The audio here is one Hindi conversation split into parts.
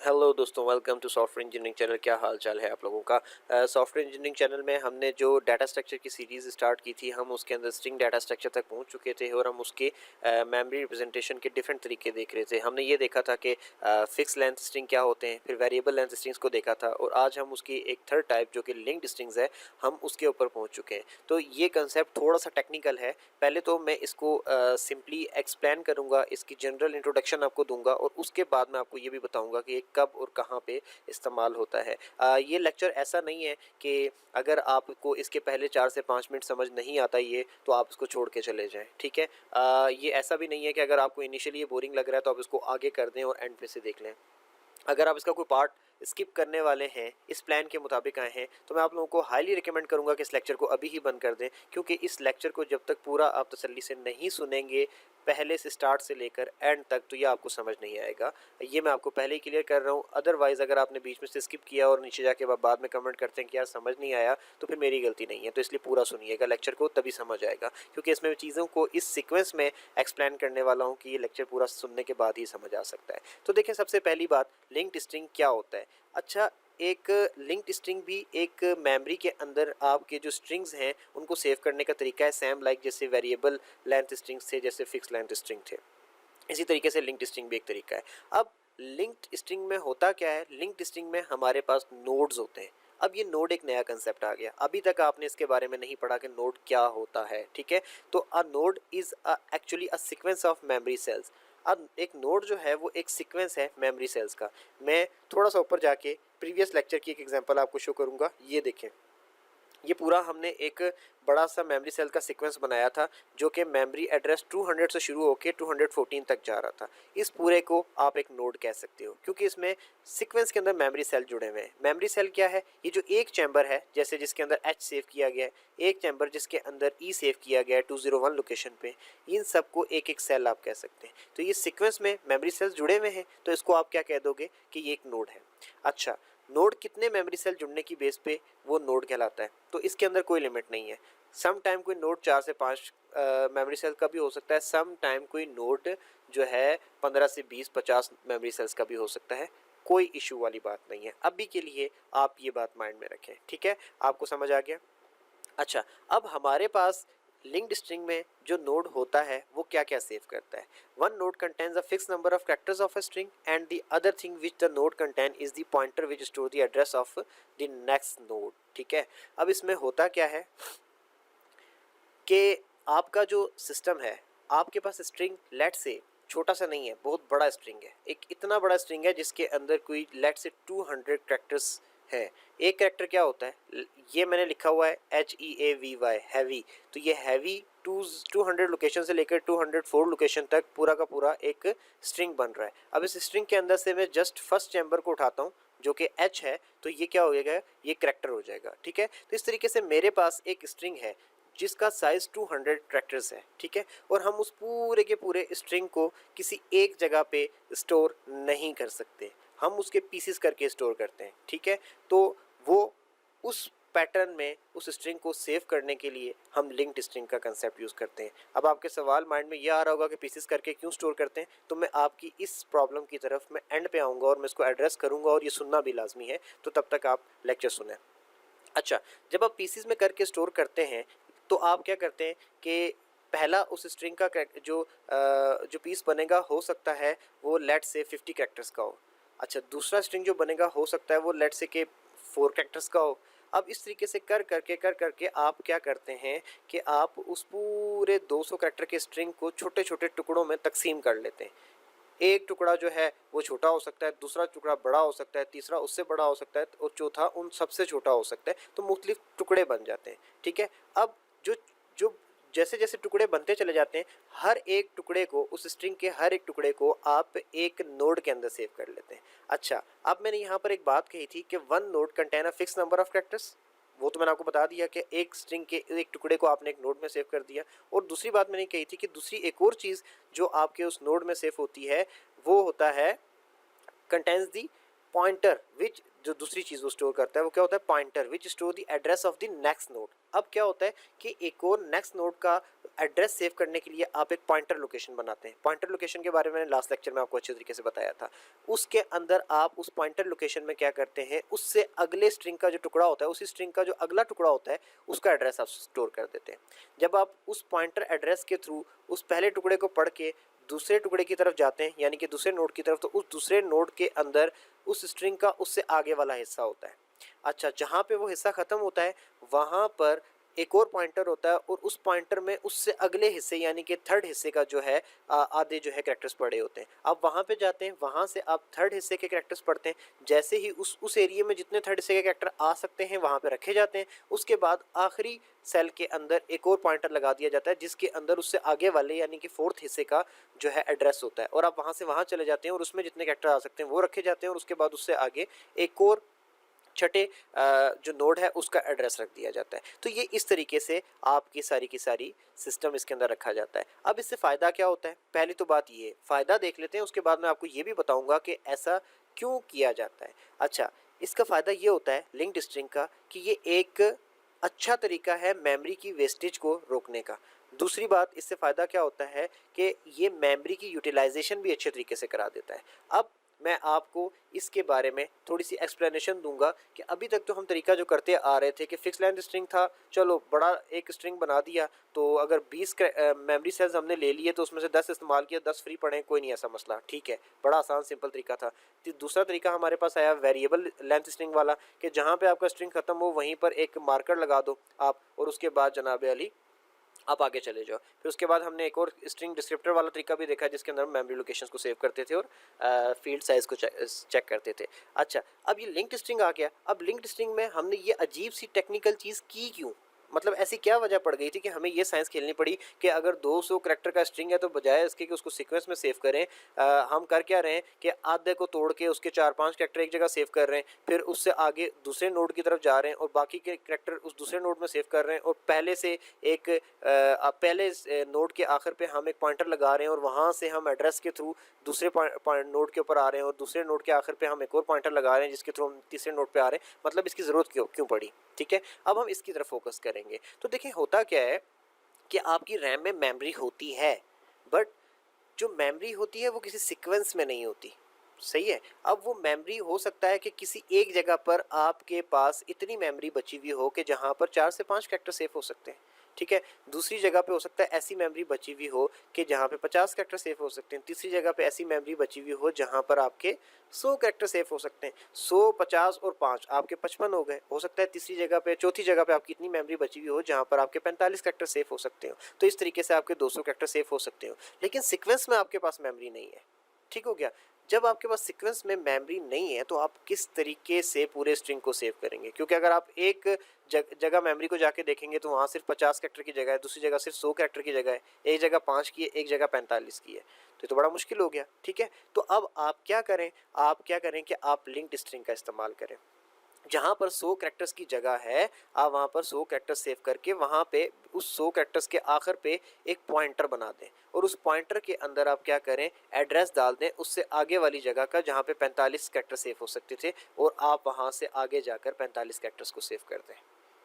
हेलो दोस्तों, welcome to software engineering channel. क्या हाल चाल है आप लोगों का। सॉफ्टवेयर इंजीनियरिंग चैनल में हमने जो डाटा स्ट्रक्चर की सीरीज़ स्टार्ट की थी, हम उसके अंदर स्ट्रिंग डाटा स्ट्रक्चर तक पहुंच चुके थे और हम उसके मेमोरी रिप्रेजेंटेशन के डिफरेंट तरीके देख रहे थे। हमने ये देखा था कि फिक्स लेंथ स्ट्रिंग क्या होते हैं, फिर वेरिएबल लेंथ स्ट्रिंग्स को देखा था, और आज हम उसकी एक थर्ड टाइप जो कि लिंक्ड स्ट्रिंग्स है, हम उसके ऊपर पहुँच चुके हैं। तो ये कंसेप्ट थोड़ा सा टेक्निकल है। पहले तो मैं इसको सिंपली एक्सप्लेन करूँगा, इसकी जनरल इंट्रोडक्शन आपको दूंगा, और उसके बाद मैं आपको ये भी बताऊँगा कि कब और कहाँ पे इस्तेमाल होता है। ये लेक्चर ऐसा नहीं है कि अगर आपको इसके पहले 4 से 5 मिनट समझ नहीं आता ये, तो आप इसको छोड़ के चले जाएं, ठीक है। ये ऐसा भी नहीं है कि अगर आपको इनिशियली ये बोरिंग लग रहा है तो आप इसको आगे कर दें और एंड पे से देख लें। अगर आप इसका कोई पार्ट स्किप करने वाले हैं, इस प्लान के मुताबिक आए हैं, तो मैं आप लोगों को हाईली रिकमेंड करूंगा कि इस लेक्चर को अभी ही बंद कर दें, क्योंकि इस लेक्चर को जब तक पूरा आप तसल्ली से नहीं सुनेंगे, पहले से स्टार्ट से लेकर एंड तक, तो ये आपको समझ नहीं आएगा। ये मैं आपको पहले ही क्लियर कर रहा हूँ। अदरवाइज़ अगर आपने बीच में से स्किप किया और नीचे जाके बाद में कमेंट करते हैं कि यार समझ नहीं आया, तो फिर मेरी गलती नहीं है। तो इसलिए पूरा सुनिएगा लेक्चर को, तभी समझ आएगा, क्योंकि इसमें चीज़ों को इस सीक्वेंस में एक्सप्लेन करने वाला हूँ कि ये लेक्चर पूरा सुनने के बाद ही समझ आ सकता है। तो देखिए, सबसे पहली बात, लिंक्ड स्ट्रिंग क्या होता है। अच्छा, एक लिंक्ड स्ट्रिंग भी एक मेमोरी के अंदर आपके जो स्ट्रिंग्स हैं उनको सेव करने का तरीका है, सेम लाइक जैसे वेरिएबल लेंथ स्ट्रिंग्स थे, जैसे फिक्स लेंथ स्ट्रिंग थे, इसी तरीके से लिंक्ड स्ट्रिंग भी एक तरीका है। अब लिंक्ड स्ट्रिंग में होता क्या है, लिंक्ड स्ट्रिंग में हमारे पास नोड्स होते हैं। अब ये नोड एक नया कंसेप्ट आ गया, अभी तक आपने इसके बारे में नहीं पढ़ा कि नोड क्या होता है, ठीक है। तो a node is actually a sequence of memory cells. अब एक नोड जो है वो एक सीक्वेंस है मेमोरी सेल्स का। मैं थोड़ा सा ऊपर जाके प्रीवियस लेक्चर की एक एग्जांपल आपको शो करूंगा। ये देखें, ये पूरा हमने एक बड़ा सा मेमोरी सेल का सीक्वेंस बनाया था, जो कि मेमोरी एड्रेस 200 से शुरू होकर 214 तक जा रहा था। इस पूरे को आप एक नोड कह सकते हो, क्योंकि इसमें सीक्वेंस के अंदर मेमोरी सेल जुड़े हुए हैं। मेमोरी सेल क्या है, ये जो एक चैम्बर है, जैसे जिसके अंदर एच सेव किया गया है, एक चैम्बर जिसके अंदर ई सेव किया गया है 201 लोकेशन पे, इन सबको एक एक सेल आप कह सकते हैं। तो ये सीक्वेंस में मेमोरी सेल्स जुड़े हुए हैं, तो इसको आप क्या कह दोगे कि ये एक नोड है। अच्छा, नोड कितने मेमोरी सेल जुड़ने की बेस पे वो नोड कहलाता है, तो इसके अंदर कोई लिमिट नहीं है। सम टाइम कोई नोड 4 से 5 मेमोरी सेल का भी हो सकता है, सम टाइम कोई नोड जो है 15 से 20-50 मेमोरी सेल्स का भी हो सकता है। कोई इशू वाली बात नहीं है, अभी के लिए आप ये बात माइंड में रखें, ठीक है। आपको समझ आ गया। अच्छा, अब हमारे पास लिंक्ड स्ट्रिंग में जो नोड होता है वो क्या क्या सेव करता है। One node contains a fix number of characters of a string, and the other thing which the node contain is the pointer which store the address of the next node, ठीक है। अब इसमें होता क्या है कि आपका जो सिस्टम है, आपके पास स्ट्रिंग लेट से छोटा सा नहीं है, बहुत बड़ा स्ट्रिंग है। एक इतना बड़ा स्ट्रिंग है जिसके अंदर कोई लेट से 200 कैरेक्टर्स है। एक कैरेक्टर क्या होता है, ये मैंने लिखा हुआ है HEAVY, हैवी। तो ये हैवी 200 लोकेशन से लेकर 204 लोकेशन तक पूरा का पूरा एक स्ट्रिंग बन रहा है। अब इस स्ट्रिंग के अंदर से मैं जस्ट फर्स्ट चैम्बर को उठाता हूँ, जो कि H है, तो ये क्या हो जाएगा, ये कैरेक्टर हो जाएगा, ठीक है। तो इस तरीके से मेरे पास एक स्ट्रिंग है जिसका साइज 200 कैरेक्टर्स है, ठीक है। और हम उस पूरे के पूरे स्ट्रिंग को किसी एक जगह पे स्टोर नहीं कर सकते, हम उसके पीसेस करके स्टोर करते हैं, ठीक है। तो वो उस पैटर्न में उस स्ट्रिंग को सेव करने के लिए हम लिंक्ड स्ट्रिंग का कंसेप्ट यूज़ करते हैं। अब आपके सवाल माइंड में ये आ रहा होगा कि पीसेस करके क्यों स्टोर करते हैं, तो मैं आपकी इस प्रॉब्लम की तरफ मैं एंड पे आऊँगा और मैं इसको एड्रेस करूँगा, और ये सुनना भी लाजमी है, तो तब तक आप लेक्चर सुने। अच्छा, जब आप पीसीज में करके स्टोर करते हैं, तो आप क्या करते हैं कि पहला उस स्ट्रिंग का जो पीस बनेगा हो सकता है वो लेट से 50 कैरेक्टर्स का हो। अच्छा, दूसरा स्ट्रिंग जो बनेगा हो सकता है वो लेट से के 4 कैरेक्टर्स का हो। अब इस तरीके से कर करके आप क्या करते हैं कि आप उस पूरे 200 कैरेक्टर के स्ट्रिंग को छोटे छोटे टुकड़ों में तकसीम कर लेते हैं। एक टुकड़ा जो है वो छोटा हो सकता है, दूसरा टुकड़ा बड़ा हो सकता है, तीसरा उससे बड़ा हो सकता है, और चौथा उन सबसे छोटा हो सकता है। तो मुख्तलिफ टुकड़े बन जाते हैं, ठीक है। अब जो जो जैसे जैसे टुकड़े बनते चले जाते हैं, हर एक टुकड़े को, उस स्ट्रिंग के हर एक टुकड़े को आप एक नोड के अंदर सेव कर लेते हैं। अच्छा, अब मैंने यहाँ पर एक बात कही थी कि one node contain a fix number of characters, वो तो मैंने आपको बता दिया कि एक स्ट्रिंग के एक टुकड़े को आपने एक नोड में सेव कर दिया। और दूसरी बात मैंने कही थी कि दूसरी एक और चीज़ जो आपके उस नोड में सेव होती है वो होता है कंटेन्स दी पॉइंटर, विच जो दूसरी चीज़ वो स्टोर करता है वो क्या होता है, pointer which store the address of the next node. अब क्या होता है कि एक और नेक्स्ट नोड का एड्रेस सेव करने के लिए आप एक पॉइंटर लोकेशन बनाते हैं। पॉइंटर लोकेशन के बारे में मैंने लास्ट लेक्चर में आपको अच्छे तरीके से बताया था। उसके अंदर आप उस पॉइंटर लोकेशन में क्या करते हैं, उससे अगले स्ट्रिंग का जो टुकड़ा होता है, उसी स्ट्रिंग का जो अगला टुकड़ा होता है, उसका एड्रेस आप स्टोर कर देते हैं। जब आप उस पॉइंटर एड्रेस के थ्रू उस पहले टुकड़े को पढ़ के दूसरे टुकड़े की तरफ जाते हैं, यानी कि दूसरे नोड की तरफ, तो उस दूसरे नोड के अंदर उस स्ट्रिंग का उससे आगे वाला हिस्सा होता है। अच्छा, जहाँ पे वो हिस्सा ख़त्म होता है वहाँ पर एक और पॉइंटर होता है, और उस पॉइंटर में उससे अगले हिस्से यानी कि थर्ड हिस्से का जो है आधे जो है कैरेक्टर्स पड़े होते हैं। आप वहाँ पे जाते हैं, वहाँ से आप थर्ड हिस्से के कैरेक्टर्स पढ़ते हैं। जैसे ही उस एरिया में जितने थर्ड हिस्से के कैरेक्टर आ सकते हैं वहाँ पे रखे जाते हैं। उसके बाद आखिरी सेल के अंदर एक और पॉइंटर लगा दिया जाता है जिसके अंदर उससे आगे वाले यानी कि फोर्थ हिस्से का जो है एड्रेस होता है, और आप वहाँ से वहाँ चले जाते हैं और उसमें जितने कैरेक्टर आ सकते हैं वो रखे जाते हैं, और उसके बाद उससे आगे एक और छठे जो नोड है उसका एड्रेस रख दिया जाता है। तो ये इस तरीके से आपकी सारी की सारी सिस्टम इसके अंदर रखा जाता है। अब इससे फ़ायदा क्या होता है, पहली तो बात ये फ़ायदा देख लेते हैं, उसके बाद मैं आपको ये भी बताऊंगा कि ऐसा क्यों किया जाता है। अच्छा, इसका फ़ायदा ये होता है लिंक्ड स्ट्रिंग का कि ये एक अच्छा तरीका है मेमोरी की वेस्टेज को रोकने का। दूसरी बात, इससे फ़ायदा क्या होता है कि ये मेमोरी की यूटिलाइजेशन भी अच्छे तरीके से करा देता है। अब मैं आपको इसके बारे में थोड़ी सी एक्सप्लेनेशन दूंगा कि अभी तक तो हम तरीका जो करते आ रहे थे कि फिक्स लेंथ स्ट्रिंग था, चलो बड़ा एक स्ट्रिंग बना दिया, तो अगर 20 मेमोरी सेल्स हमने ले लिए तो उसमें से 10 इस्तेमाल किया, 10 फ्री पड़े, कोई नहीं ऐसा मसला, ठीक है, बड़ा आसान सिंपल तरीका था। दूसरा तरीका हमारे पास आया वेरिएबल लेंथ स्ट्रिंग वाला कि जहाँ पे आपका स्ट्रिंग खत्म हो वहीं पर एक मार्कर लगा दो आप, और उसके बाद जनाब अली आप आगे चले जाओ। फिर उसके बाद हमने एक और स्ट्रिंग डिस्क्रिप्टर वाला तरीका भी देखा जिसके अंदर हम मेमोरी लोकेशंस को सेव करते थे और फील्ड साइज को चेक करते थे। अच्छा, अब ये लिंक्ड स्ट्रिंग आ गया। अब लिंक्ड स्ट्रिंग में हमने ये अजीब सी टेक्निकल चीज़ की क्यों, मतलब ऐसी क्या वजह पड़ गई थी कि हमें ये साइंस खेलनी पड़ी कि अगर 200 करैक्टर का स्ट्रिंग है तो बजाय इसके कि उसको सीक्वेंस में सेव करें, हम कर क्या रहे हैं कि आधे को तोड़ के उसके 4-5 करैक्टर एक जगह सेव कर रहे हैं, फिर उससे आगे दूसरे नोड की तरफ जा रहे हैं और बाकी के करैक्टर उस दूसरे नोड में सेव कर रहे हैं, और पहले से एक पहले नोड के आखिर पे हम एक पॉइंटर लगा रहे हैं और वहाँ से हम एड्रेस के थ्रू दूसरे नोड के ऊपर आ रहे हैं, और दूसरे नोड के आखिर पे हम एक और पॉइंटर लगा रहे हैं जिसके थ्रू हम तीसरे नोड पे आ रहे हैं। मतलब इसकी ज़रूरत क्यों पड़ी, ठीक है। अब हम इसकी तरफ फोकस करेंगे। तो देखिए होता क्या है कि आपकी रैम में मेमोरी होती है, बट जो मेमोरी होती है वो किसी सीक्वेंस में नहीं होती, सही है। अब वो मेमोरी हो सकता है कि किसी एक जगह पर आपके पास इतनी मेमोरी बची हुई हो कि जहाँ पर 4 से 5 कैरेक्टर सेफ हो सकते हैं, ठीक है। दूसरी जगह पे हो सकता है ऐसी मेमोरी बची हुई हो कि जहाँ पे 50 कैरेक्टर सेफ हो सकते हैं। तीसरी जगह पे ऐसी मेमोरी बची हुई हो जहाँ पर आपके 100 कैरेक्टर सेफ हो सकते हैं। 100, 50 और 5 आपके 55 हो गए। हो सकता है तीसरी जगह पे, चौथी जगह पे आपकी इतनी मेमोरी बची हुई हो जहाँ पर आपके 45 कैरेक्टर सेफ हो सकते हो। तो इस तरीके से आपके 200 कैरेक्टर सेफ हो सकते हो, लेकिन सीक्वेंस में आपके पास मेमोरी नहीं है, ठीक हो गया। जब आपके पास सीक्वेंस में मेमोरी नहीं है तो आप किस तरीके से पूरे स्ट्रिंग को सेव करेंगे, क्योंकि अगर आप एक जगह मेमोरी को जाके देखेंगे तो वहाँ सिर्फ 50 कैरेक्टर की जगह है, दूसरी जगह सिर्फ 100 कैरेक्टर की जगह है, एक जगह 5 की है, एक जगह 45 की है, तो ये तो बड़ा मुश्किल हो गया, ठीक है। तो अब आप क्या करें, कि आप लिंक्ड स्ट्रिंग का इस्तेमाल करें। जहाँ पर 100 कैरेक्टर्स की जगह है, आप वहाँ पर 100 कैरेक्टर्स सेव करके वहाँ पे उस 100 कैरेक्टर्स के आखिर पे एक पॉइंटर बना दें, और उस पॉइंटर के अंदर आप क्या करें, एड्रेस डाल दें उससे आगे वाली जगह का जहाँ पे 45 कैरेक्टर सेव हो सकते थे, और आप वहाँ से आगे जाकर 45 कैरेक्टर्स को सेव कर दें,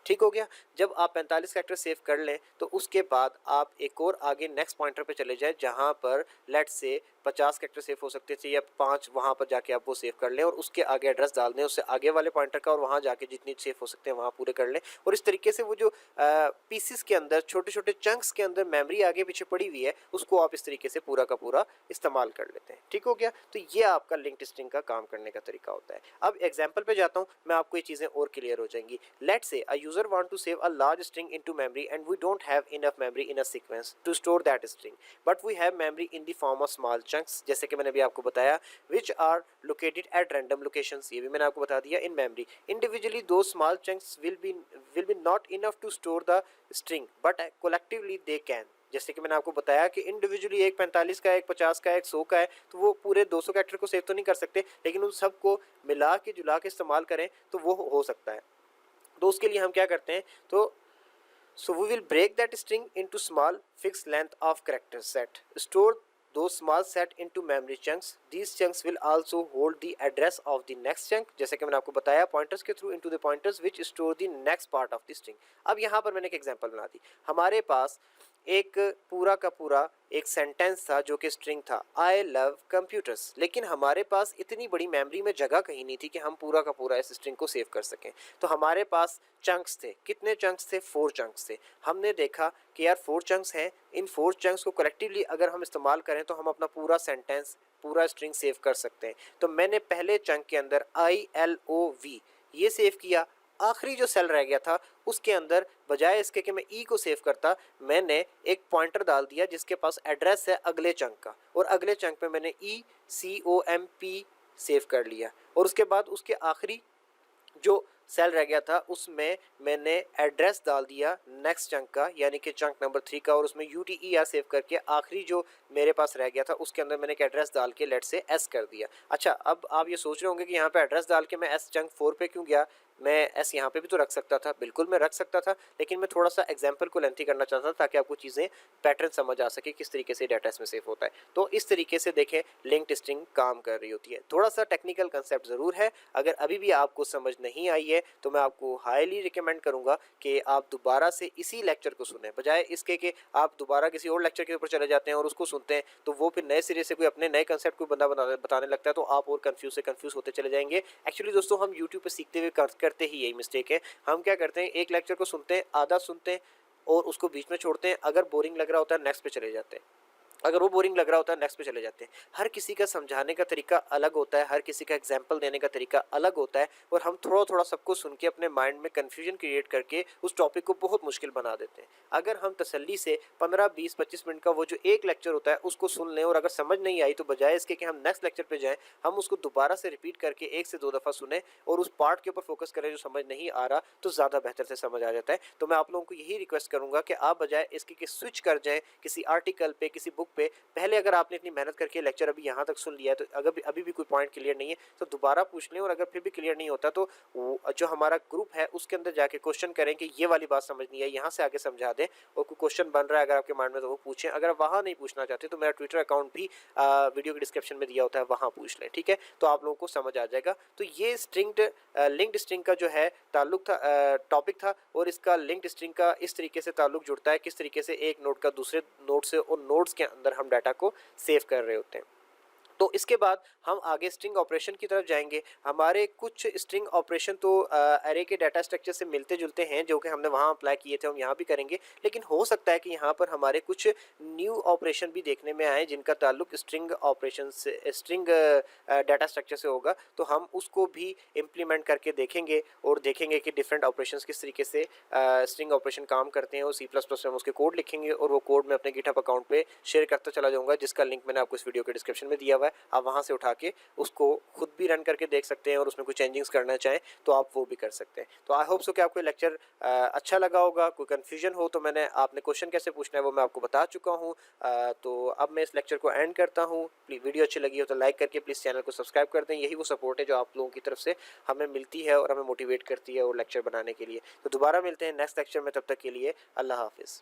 ठीक हो गया। जब आप 45 कैरेक्टर सेव कर लें तो उसके बाद आप एक और आगे नेक्स्ट पॉइंटर पे चले जाएं जहां पर लेट्स से 50 कैरेक्टर सेव हो सकते थे या 5, वहां पर जाके आप वो सेव कर लें और उसके आगे एड्रेस डाल दें उससे आगे वाले पॉइंटर का, और वहां जाके जितनी सेव हो सकते हैं वहां पूरे कर लें। और इस तरीके से वो जो पीसीस के अंदर छोटे छोटे चंक्स के अंदर मेमोरी आगे पीछे पड़ी हुई है उसको आप इस तरीके से पूरा का पूरा इस्तेमाल कर लेते हैं, ठीक हो गया। तो ये आपका लिंक्ड स्ट्रिंग का काम करने का तरीका होता है। अब एग्जाम्पल पे जाता हूँ, मैं आपको ये चीज़ें और क्लियर हो जाएंगी। Let's say a user want to save a large string into memory and we don't have enough memory in a sequence to store that string, but we have memory in the form of small chunks, जैसे कि मैंने अभी आपको बताया, which are located at random locations, ये भी मैंने आपको बता दिया, in memory individually those small chunks will be not enough to store the string but collectively they can. जैसे कि मैंने आपको बताया कि इंडिविजुअली एक 45 का, एक 50 का, एक 100 का है, तो वो पूरे 200 कैरेक्टर को सेव तो नहीं कर सकते, लेकिन उन सबको मिला के जुला के इस्तेमाल करें तो वो हो सकता है। तो उसके लिए हम क्या करते हैं, तो so we will break that string into small fixed length of character set, store those small set into memory chunks, these chunks will also hold the address of the next chunk, जैसे कि मैंने आपको बताया पॉइंटर्स के through into the pointers which store the next part of the string। अब यहाँ पर मैंने एक एग्जांपल बना दी, हमारे पास एक पूरा का पूरा एक सेंटेंस था जो कि स्ट्रिंग था, आई लव कंप्यूटर्स। लेकिन हमारे पास इतनी बड़ी मेमोरी में जगह कहीं नहीं थी कि हम पूरा का पूरा इस स्ट्रिंग को सेव कर सकें। तो हमारे पास चंक्स थे। कितने चंक्स थे? 4 चंक्स थे। हमने देखा कि यार 4 चंक्स हैं, इन 4 चंक्स को कलेक्टिवली अगर हम इस्तेमाल करें तो हम अपना पूरा सेंटेंस, पूरा स्ट्रिंग सेव कर सकते हैं। तो मैंने पहले चंक के अंदर ILOV ये सेव किया। आखिरी जो सेल रह गया था उसके अंदर बजाय इसके कि मैं ई को सेव करता, मैंने एक पॉइंटर डाल दिया जिसके पास एड्रेस है अगले चंक का, और अगले चंक पे मैंने ECOMP सेव कर लिया। और उसके बाद उसके आखिरी जो सेल रह गया था उसमें मैंने एड्रेस डाल दिया नेक्स्ट चंक का, यानी कि चंक नंबर 3 का, और उसमें UTER सेव करके आखिरी जो मेरे पास रह गया था उसके अंदर मैंने एक एड्रेस डाल के लेट से S कर दिया। अच्छा, अब आप ये सोच रहे होंगे कि यहाँ पे एड्रेस डाल के मैं S चंक 4 पे क्यों गया, मैं S यहाँ पे भी तो रख सकता था। बिल्कुल मैं रख सकता था, लेकिन मैं थोड़ा सा एग्जाम्पल को लेंथी करना चाहता था ताकि आपको चीज़ें पैटर्न समझ आ सके किस तरीके से डाटा इसमें सेव होता है। तो इस तरीके से देखें लिंक्ड स्ट्रिंग काम कर रही होती है। थोड़ा सा टेक्निकल कंसेप्ट ज़रूर है। अगर अभी भी आपको समझ नहीं आई है तो मैं आपको हाईली रिकमेंड करूंगा कि आप दोबारा से इसी लेक्चर को सुने, बजाय इसके कि आप दोबारा किसी और लेक्चर के ऊपर चले जाते हैं और उसको सुनते हैं तो वो फिर नए सिरे से कोई अपने नए कंसेप्ट को बंदा बताने लगता है तो आप और कंफ्यूज से कंफ्यूज होते चले जाएंगे। एक्चुअली दोस्तों हम यूट्यूब पे सीखते हुए करते ही यही मिस्टेक है। हम क्या करते हैं, एक लेक्चर को सुनते हैं, आधा सुनते हैं और उसको बीच में छोड़ते हैं। अगर बोरिंग लग रहा होता है नेक्स्ट पे चले जाते हैं, अगर वो बोरिंग लग रहा होता है नेक्स्ट पे चले जाते हैं। हर किसी का समझाने का तरीका अलग होता है, हर किसी का एग्जाम्पल देने का तरीका अलग होता है, और हम थोड़ा थोड़ा सबको सुन के अपने माइंड में कन्फ्यूजन क्रिएट करके उस टॉपिक को बहुत मुश्किल बना देते हैं। अगर हम तसल्ली से 15, 20, 25 मिनट का वो जो एक लेक्चर होता है उसको सुन लें और अगर समझ नहीं आई तो बजाय इसके कि हम नेक्स्ट लेक्चर पे जाएं, हम उसको दोबारा से रिपीट करके 1 से 2 दफ़ा सुने और उस पार्ट के ऊपर फोकस करें जो समझ नहीं आ रहा, तो ज़्यादा बेहतर से समझ आ जाता है। तो मैं आप लोगों को यही रिक्वेस्ट करूँगा कि आप बजाय इसके कि स्विच कर जाएँ किसी आर्टिकल पे, किसी बुक पे, पहले अगर आपने इतनी मेहनत करके लेक्चर अभी यहाँ तक सुन लिया है तो अगर अभी भी कोई पॉइंट क्लियर नहीं है तो दोबारा पूछ लें, और अगर फिर भी क्लियर नहीं होता तो जो हमारा ग्रुप है उसके अंदर जाके क्वेश्चन करें कि ये वाली बात समझ नहीं है, यहाँ से आगे समझा दें, और कोई क्वेश्चन बन रहा है अगर आपके माइंड में तो वो पूछें। अगर वहाँ नहीं पूछना चाहते तो मेरा ट्विटर अकाउंट भी वीडियो के डिस्क्रिप्शन में दिया होता है, वहाँ पूछ लें, ठीक है। तो आप लोगों को समझ आ जाएगा। तो ये लिंक्ड स्ट्रिंग का जो है ताल्लुक था, टॉपिक था, और इसका लिंक्ड स्ट्रिंग का इस तरीके से ताल्लुक जुड़ता है किस तरीके से एक नोड का दूसरे नोड से और नोड्स के अंदर हम डाटा को सेव कर रहे होते हैं। तो इसके बाद हम आगे स्ट्रिंग ऑपरेशन की तरफ जाएंगे। हमारे कुछ स्ट्रिंग ऑपरेशन तो अरे के डाटा स्ट्रक्चर से मिलते जुलते हैं जो कि हमने वहाँ अप्लाई किए थे, हम यहाँ भी करेंगे, लेकिन हो सकता है कि यहाँ पर हमारे कुछ न्यू ऑपरेशन भी देखने में आए जिनका ताल्लुक स्ट्रिंग ऑपरेशन से, स्ट्रिंग डाटा स्ट्रक्चर से होगा। तो हम उसको भी इम्प्लीमेंट करके देखेंगे और देखेंगे कि डिफरेंट ऑपरेशंस किस तरीके से स्ट्रिंग ऑपरेशन काम करते हैं, और C++ में हम उसके कोड लिखेंगे और वो कोड मैं अपने गिटहब अकाउंट पे शेयर करता चला जाऊँगा, जिसका लिंक मैंने आपको इस वीडियो के डिस्क्रिप्शन में दिया हुआ है। आप वहाँ से उठा के उसको खुद भी रन करके देख सकते हैं, और उसमें कोई चेंजिंग्स करना चाहें तो आप वो भी कर सकते हैं। तो आई होप सो कि आपको लेक्चर अच्छा लगा होगा। कोई कन्फ्यूजन हो तो मैंने आपने क्वेश्चन कैसे पूछना है वो मैं आपको बता चुका हूँ। तो अब मैं इस लेक्चर को एंड करता हूँ। वीडियो अच्छी लगी हो तो लाइक करके प्लीज़ चैनल को सब्सक्राइब कर दें। यही वो सपोर्ट है जो आप लोगों की तरफ से हमें मिलती है और हमें मोटिवेट करती है और लेक्चर बनाने के लिए। तो दोबारा मिलते हैं नेक्स्ट लेक्चर में, तब तक के लिए अल्लाह हाफिज़।